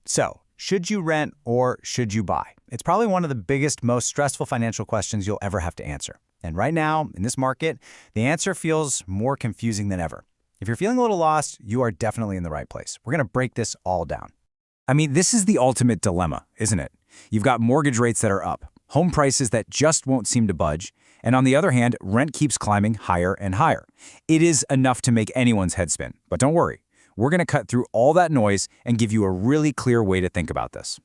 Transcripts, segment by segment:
So, should you rent or should you buy? It's probably one of the biggest, most stressful financial questions you'll ever have to answer. And right now, in this market, the answer feels more confusing than ever. If you're feeling a little lost, you are definitely in the right place. We're going to break this all down. I mean, this is the ultimate dilemma, isn't it? You've got mortgage rates that are up, home prices that just won't seem to budge, and on the other hand, rent keeps climbing higher and higher. It is enough to make anyone's head spin. But don't worry. We're going to cut through all that noise and give you a really clear way to think about this.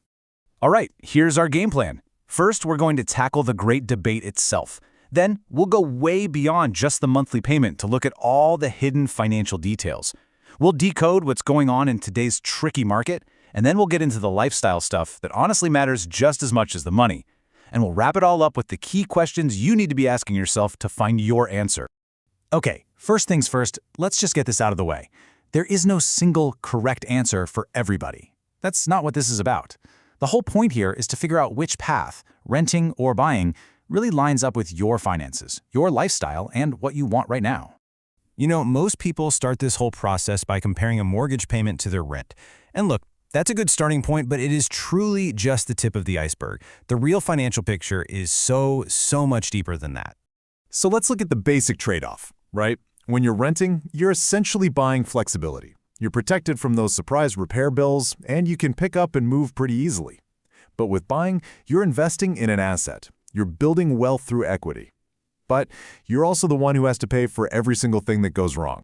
All right, here's our game plan. First, we're going to tackle the great debate itself. Then, we'll go way beyond just the monthly payment to look at all the hidden financial details. We'll decode what's going on in today's tricky market, and then we'll get into the lifestyle stuff that honestly matters just as much as the money. And we'll wrap it all up with the key questions you need to be asking yourself to find your answer. Okay, first things first, let's just get this out of the way. There is no single correct answer for everybody. That's not what this is about. The whole point here is to figure out which path, renting or buying, really lines up with your finances, your lifestyle, and what you want right now. You know, most people start this whole process by comparing a mortgage payment to their rent. And look, that's a good starting point, but it is truly just the tip of the iceberg. The real financial picture is so much deeper than that. So let's look at the basic trade-off, right? When you're renting, you're essentially buying flexibility. You're protected from those surprise repair bills, and you can pick up and move pretty easily. But with buying, you're investing in an asset. You're building wealth through equity. But you're also the one who has to pay for every single thing that goes wrong.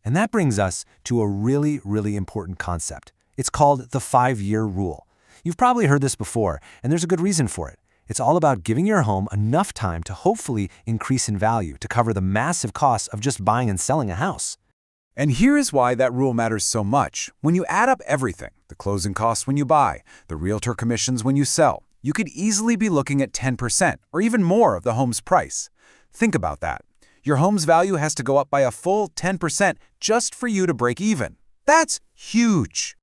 And that brings us to a really important concept. It's called the 5-year rule. You've probably heard this before, and there's a good reason for it. It's all about giving your home enough time to hopefully increase in value to cover the massive costs of just buying and selling a house. And here is why that rule matters so much. When you add up everything, the closing costs when you buy, the realtor commissions when you sell, you could easily be looking at 10% or even more of the home's price. Think about that. Your home's value has to go up by a full 10% just for you to break even. That's huge.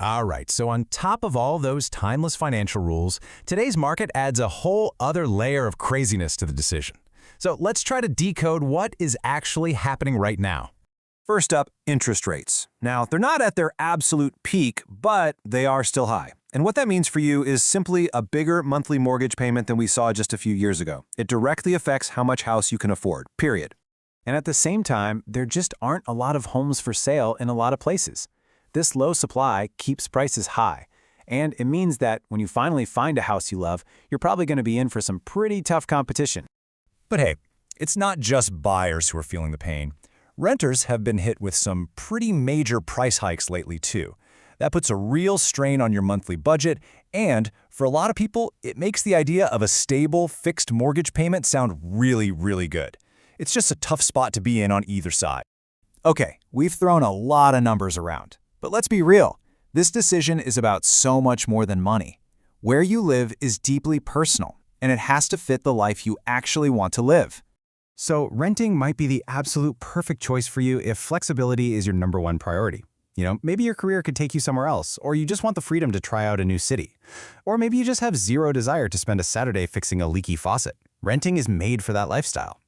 All right, so on top of all those timeless financial rules, today's market adds a whole other layer of craziness to the decision. So let's try to decode what is actually happening right now. First up, interest rates. Now, they're not at their absolute peak, but they are still high. And what that means for you is simply a bigger monthly mortgage payment than we saw just a few years ago. It directly affects how much house you can afford, period. And at the same time, there just aren't a lot of homes for sale in a lot of places. This low supply keeps prices high, and it means that when you finally find a house you love, you're probably going to be in for some pretty tough competition. But hey, it's not just buyers who are feeling the pain. Renters have been hit with some pretty major price hikes lately too. That puts a real strain on your monthly budget, and for a lot of people, it makes the idea of a stable, fixed mortgage payment sound really good. It's just a tough spot to be in on either side. Okay, we've thrown a lot of numbers around. But let's be real, this decision is about so much more than money. Where you live is deeply personal, and it has to fit the life you actually want to live. So renting might be the absolute perfect choice for you if flexibility is your #1 priority. You know, maybe your career could take you somewhere else, or you just want the freedom to try out a new city. Or maybe you just have zero desire to spend a Saturday fixing a leaky faucet. Renting is made for that lifestyle.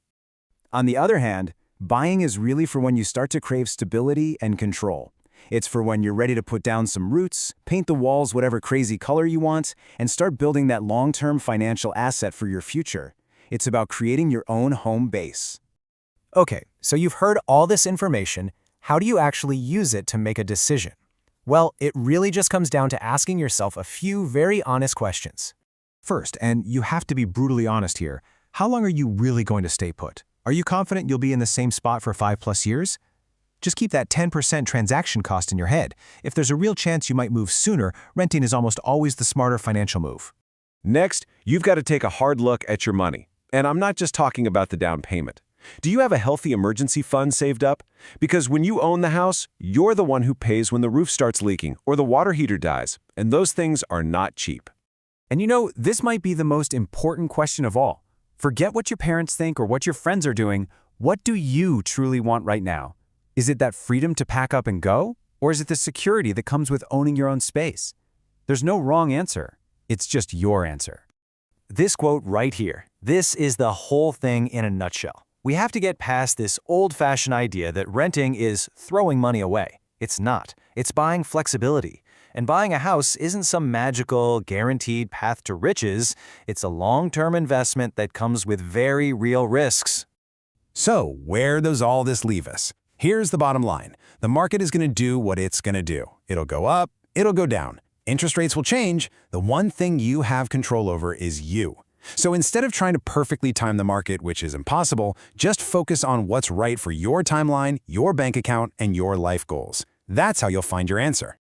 On the other hand, buying is really for when you start to crave stability and control. It's for when you're ready to put down some roots, paint the walls whatever crazy color you want, and start building that long-term financial asset for your future. It's about creating your own home base. Okay, so you've heard all this information. How do you actually use it to make a decision? Well, it really just comes down to asking yourself a few very honest questions. First, and you have to be brutally honest here, how long are you really going to stay put? Are you confident you'll be in the same spot for 5+ years? Just keep that 10% transaction cost in your head. If there's a real chance you might move sooner, renting is almost always the smarter financial move. Next, you've got to take a hard look at your money. And I'm not just talking about the down payment. Do you have a healthy emergency fund saved up? Because when you own the house, you're the one who pays when the roof starts leaking or the water heater dies, and those things are not cheap. And you know, this might be the most important question of all. Forget what your parents think or what your friends are doing. What do you truly want right now? Is it that freedom to pack up and go? Or is it the security that comes with owning your own space? There's no wrong answer. It's just your answer. This quote right here, this is the whole thing in a nutshell. We have to get past this old-fashioned idea that renting is throwing money away. It's not. It's buying flexibility. And buying a house isn't some magical, guaranteed path to riches. It's a long-term investment that comes with very real risks. So, where does all this leave us? Here's the bottom line. The market is going to do what it's going to do. It'll go up, it'll go down. Interest rates will change. The one thing you have control over is you. So instead of trying to perfectly time the market, which is impossible, just focus on what's right for your timeline, your bank account, and your life goals. That's how you'll find your answer.